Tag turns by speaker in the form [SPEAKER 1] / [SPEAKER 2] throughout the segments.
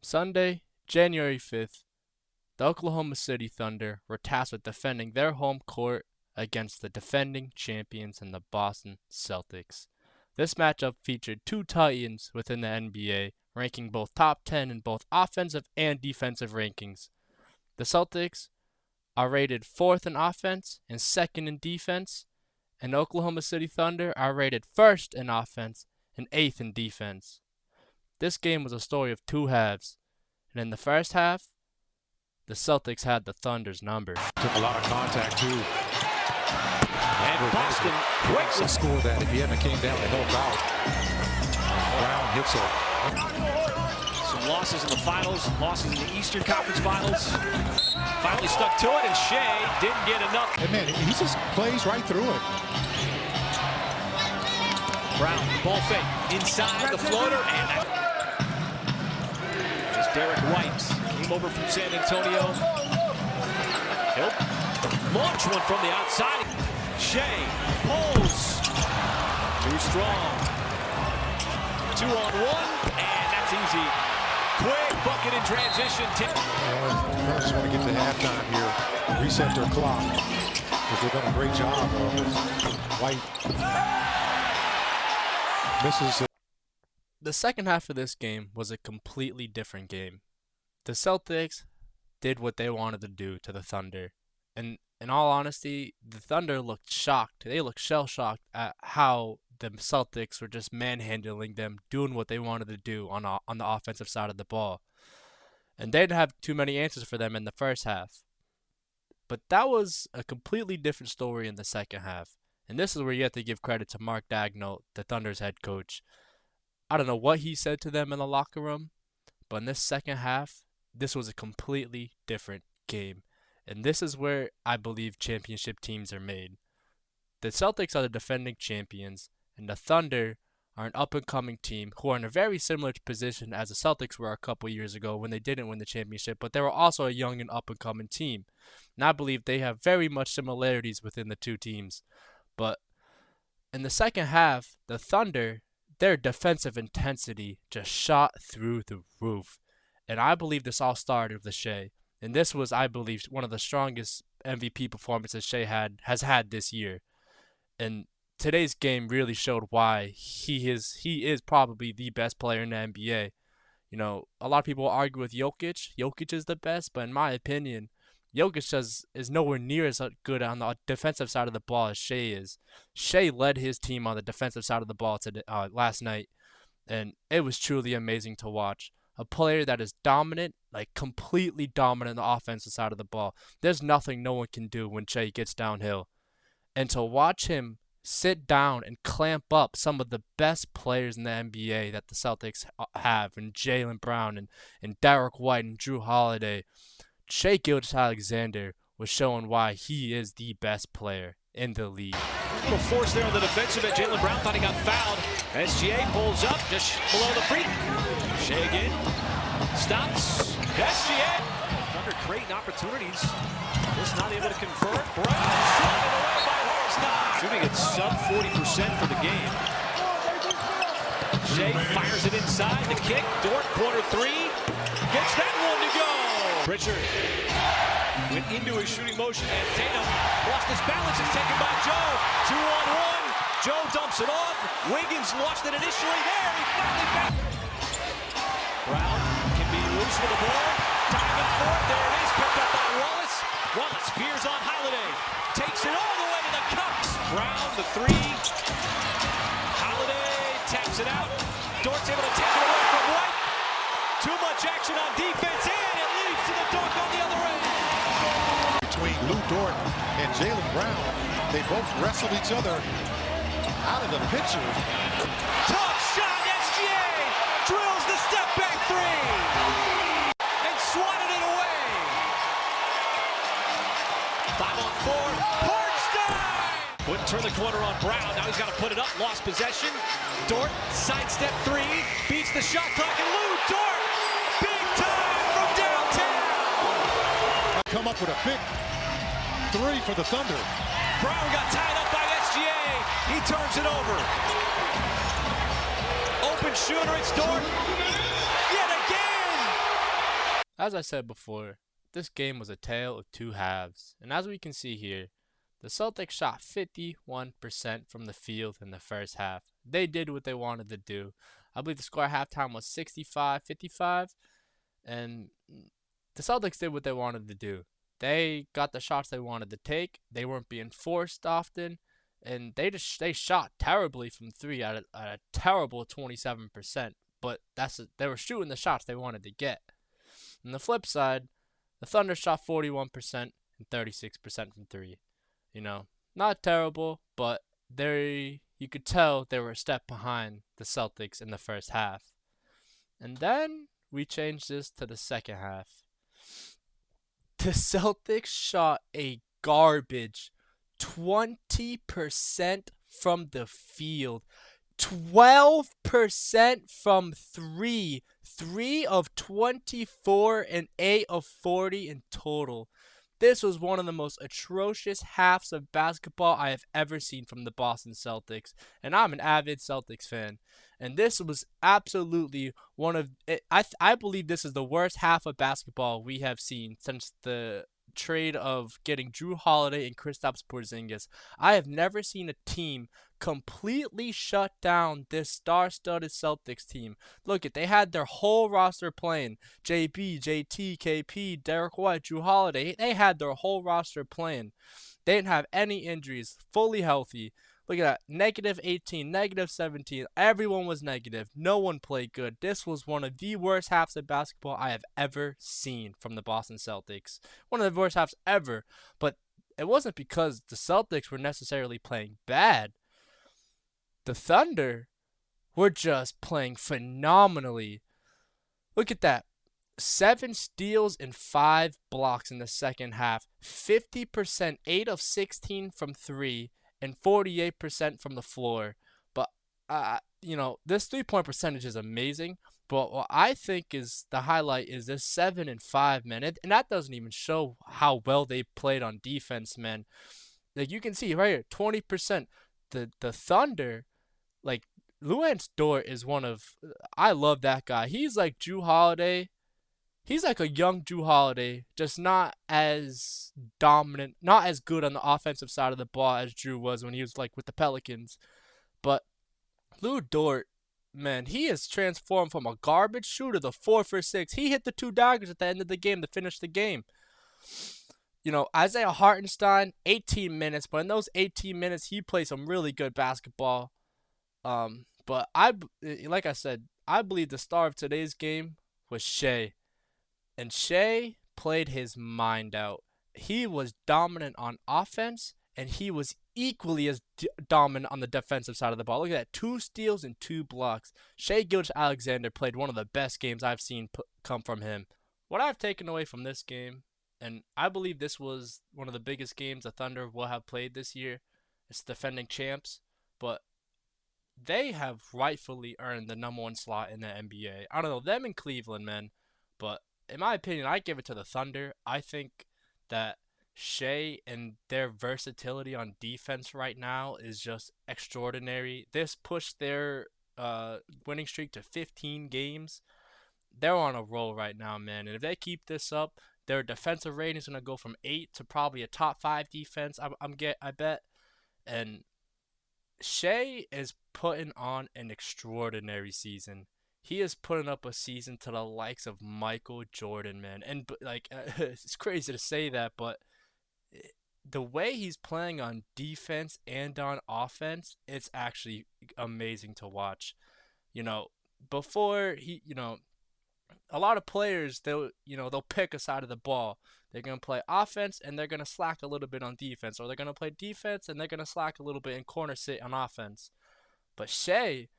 [SPEAKER 1] Sunday, January 5th, the Oklahoma City Thunder were tasked with defending their home court against the defending champions and the Boston Celtics. This matchup featured two titans within the NBA, ranking both top 10 in both offensive and defensive rankings. The Celtics are rated 4th in offense and 2nd in defense, and the Oklahoma City Thunder are rated 1st in offense and 8th in defense. This game was a story of two halves, and in the first half, the Celtics had the Thunder's number.
[SPEAKER 2] Took a lot of contact too.
[SPEAKER 3] And Boston quickly
[SPEAKER 2] scored that if he hadn't came down and helped out. Brown hits it.
[SPEAKER 3] Some losses in the finals, losses in the Eastern Conference Finals. Finally stuck to it, and Shea didn't get enough.
[SPEAKER 2] And man, he just plays right through it.
[SPEAKER 3] Brown, ball fake, inside the floater, and as Derek White came over from San Antonio. He'll launch one from the outside. Shea pulls. Too strong. 2-on-1, and that's easy. Quick bucket in transition.
[SPEAKER 2] I just want to get to halftime here, reset their clock, because they've done a great job of White misses it.
[SPEAKER 1] The second half of this game was a completely different game. The Celtics did what they wanted to do to the Thunder. And in all honesty, the Thunder looked shocked. They looked shell-shocked at how the Celtics were just manhandling them, doing what they wanted to do on the offensive side of the ball. And they didn't have too many answers for them in the first half. But that was a completely different story in the second half. And this is where you have to give credit to Mark Daigneault, the Thunder's head coach. I don't know what he said to them in the locker room, but in this second half, this was a completely different game. And this is where I believe championship teams are made. The Celtics are the defending champions, and the Thunder are an up-and-coming team who are in a very similar position as the Celtics were a couple years ago when they didn't win the championship, but they were also a young and up-and-coming team. And I believe they have very much similarities within the two teams. But in the second half, the Thunder, their defensive intensity just shot through the roof. And I believe this all started with Shea. And this was, I believe, one of the strongest MVP performances Shea has had this year. And today's game really showed why he is probably the best player in the NBA. You know, a lot of people argue with Jokic. Jokic is the best, but in my opinion, Jokic is nowhere near as good on the defensive side of the ball as Shea is. Shea led his team on the defensive side of the ball last night, and it was truly amazing to watch. A player that is dominant, like completely dominant on the offensive side of the ball. There's nothing no one can do when Shea gets downhill. And to watch him sit down and clamp up some of the best players in the NBA that the Celtics have, and Jaylen Brown and Derek White and Jrue Holiday, Shai Gilgeous-Alexander was showing why he is the best player in the league.
[SPEAKER 3] A little force there on the defensive end. Jaylen Brown thought he got fouled. SGA pulls up just below the free. Shea again. Stops. SGA. Thunder creating opportunities. Just not able to convert. Brown shot away by Hartenstein. Shooting at sub 40% for the game. Shea fires it inside. The kick. Dort, corner three. Gets that one to go. Pritchard went into his shooting motion, and Tatum lost his balance. It's taken by Joe. 2-on-1. Joe dumps it off. Wiggins lost it initially there. He finally back. Brown can be loose with the ball. Diving for it. There it is. Picked up by Wallace. Wallace fears on Holiday. Takes it all the way to the cups. Brown, the three. Holiday taps it out. Dort's able to take it away from White. Too much action on defense, and it leads to the dunk on the other end.
[SPEAKER 2] Between Lu Dort and Jaylen Brown, they both wrestled each other out of the picture.
[SPEAKER 3] Tough shot, SGA drills the step back three and swatted it away. 5-on-4, Hartenstein. Couldn't turn the corner on Brown. Now he's got to put it up. Lost possession. Dort sidestep three, beats the shot clock, and Lu Dort, big time from downtown.
[SPEAKER 2] Come up with a big three for the Thunder.
[SPEAKER 3] Brown got tied up by SGA. He turns it over. Open shooter, it's Dort. Yet again.
[SPEAKER 1] as I said before, this game was a tale of two halves. And as we can see here, the Celtics shot 51% from the field in the first half. They did what they wanted to do. I believe the score at halftime was 65-55. And the Celtics did what they wanted to do. They got the shots they wanted to take. They weren't being forced often. And they shot terribly from three at a terrible 27%. But they were shooting the shots they wanted to get. On the flip side, the Thunder shot 41% and 36% from three. Not terrible, but you could tell they were a step behind the Celtics in the first half. And then we changed this to the second half. The Celtics shot a garbage 20% from the field. 12% from three. 3 of 24 and 8 of 40 in total. This was one of the most atrocious halves of basketball I have ever seen from the Boston Celtics. And I'm an avid Celtics fan. And this was absolutely one of I believe this is the worst half of basketball we have seen since the trade of getting Drew Holiday and Kristaps Porzingis. I have never seen a team completely shut down this star-studded Celtics team. Look, they had their whole roster playing. JB, JT, KP, Derek White, Drew Holiday. They had their whole roster playing. They didn't have any injuries, fully healthy. Look at that, -18, -17. Everyone was negative. No one played good. This was one of the worst halves of basketball I have ever seen from the Boston Celtics. One of the worst halves ever. But it wasn't because the Celtics were necessarily playing bad. The Thunder were just playing phenomenally. Look at that. 7 steals and 5 blocks in the second half. 50%, 8 of 16 from 3. And 48% from the floor. But, this 3-point percentage is amazing. But what I think is the highlight is this 7 and 5, man. And that doesn't even show how well they played on defense, man. Like, you can see right here, 20%. The Thunder, like, Luann Dort is I love that guy. He's like Drew Holiday. He's like a young Drew Holiday, just not as dominant, not as good on the offensive side of the ball as Drew was when he was like with the Pelicans. But Lou Dort, man, he has transformed from a garbage shooter to 4 for 6. He hit the 2 daggers at the end of the game to finish the game. Isaiah Hartenstein, 18 minutes, but in those 18 minutes, he played some really good basketball. But like I said, I believe the star of today's game was Shai. And Shai played his mind out. He was dominant on offense, and he was equally as dominant on the defensive side of the ball. Look at that, 2 steals and 2 blocks. Shai Gilgeous-Alexander played one of the best games I've seen come from him. What I've taken away from this game, and I believe this was one of the biggest games the Thunder will have played this year. It's defending champs, but they have rightfully earned the #1 slot in the NBA. I don't know, them in Cleveland, man, but in my opinion, I give it to the Thunder. I think that Shai and their versatility on defense right now is just extraordinary. This pushed their winning streak to 15 games. They're on a roll right now, man. And if they keep this up, their defensive rating is going to go from 8 to probably a top 5 defense, I bet. And Shai is putting on an extraordinary season. He is putting up a season to the likes of Michael Jordan, man. And it's crazy to say that, but the way he's playing on defense and on offense, it's actually amazing to watch. Before a lot of players, they'll pick a side of the ball. They're going to play offense and they're going to slack a little bit on defense, or they're going to play defense and they're going to slack a little bit and corner sit on offense. But Shai,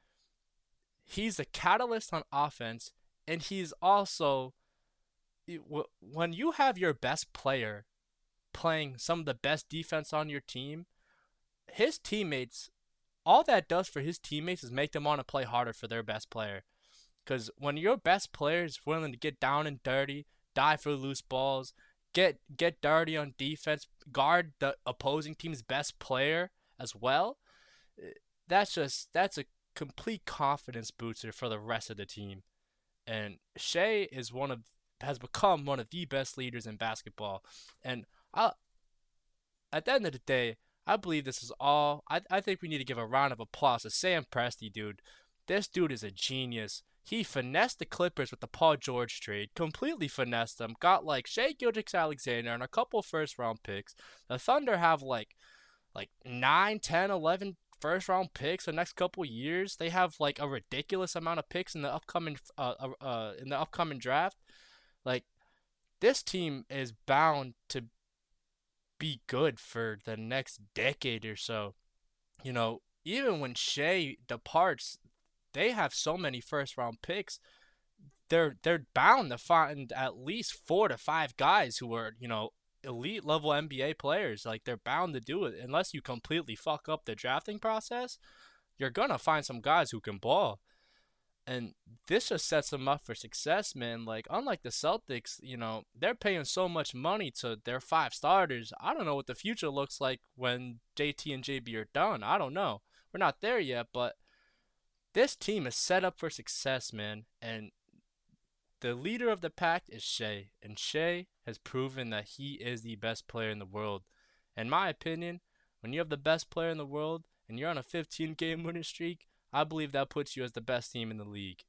[SPEAKER 1] he's a catalyst on offense, and he's also, when you have your best player playing some of the best defense on your team, his teammates, all that does for his teammates is make them want to play harder for their best player. Because when your best player is willing to get down and dirty, dive for loose balls, get dirty on defense, guard the opposing team's best player as well, that's a complete confidence booster for the rest of the team. And Shai is one of has become one of the best leaders in basketball. And I, at the end of the day, I believe this is all. I think we need to give a round of applause to Sam Presti, dude. This dude is a genius. He finessed the Clippers with the Paul George trade, completely finessed them. Got like Shea Gilgeous-Alexander and a couple first-round picks. The Thunder have like 9, 10, 11 first-round picks the next couple years. They have like a ridiculous amount of picks in the upcoming draft. Like this team is bound to be good for the next decade or so. You know, even when Shea departs, they have so many first round picks. They're bound to find at least 4 to 5 guys who are, elite level NBA players. Like they're bound to do it unless you completely fuck up the drafting process. You're gonna find some guys who can ball. And this just sets them up for success, man. Like, unlike the Celtics, they're paying so much money to their 5 starters. I don't know what the future looks like when JT and JB are done. I don't know. We're not there yet, but this team is set up for success, man. And the leader of the pack is Shea. And Shea has proven that he is the best player in the world. In my opinion, when you have the best player in the world and you're on a 15-game winning streak, I believe that puts you as the best team in the league.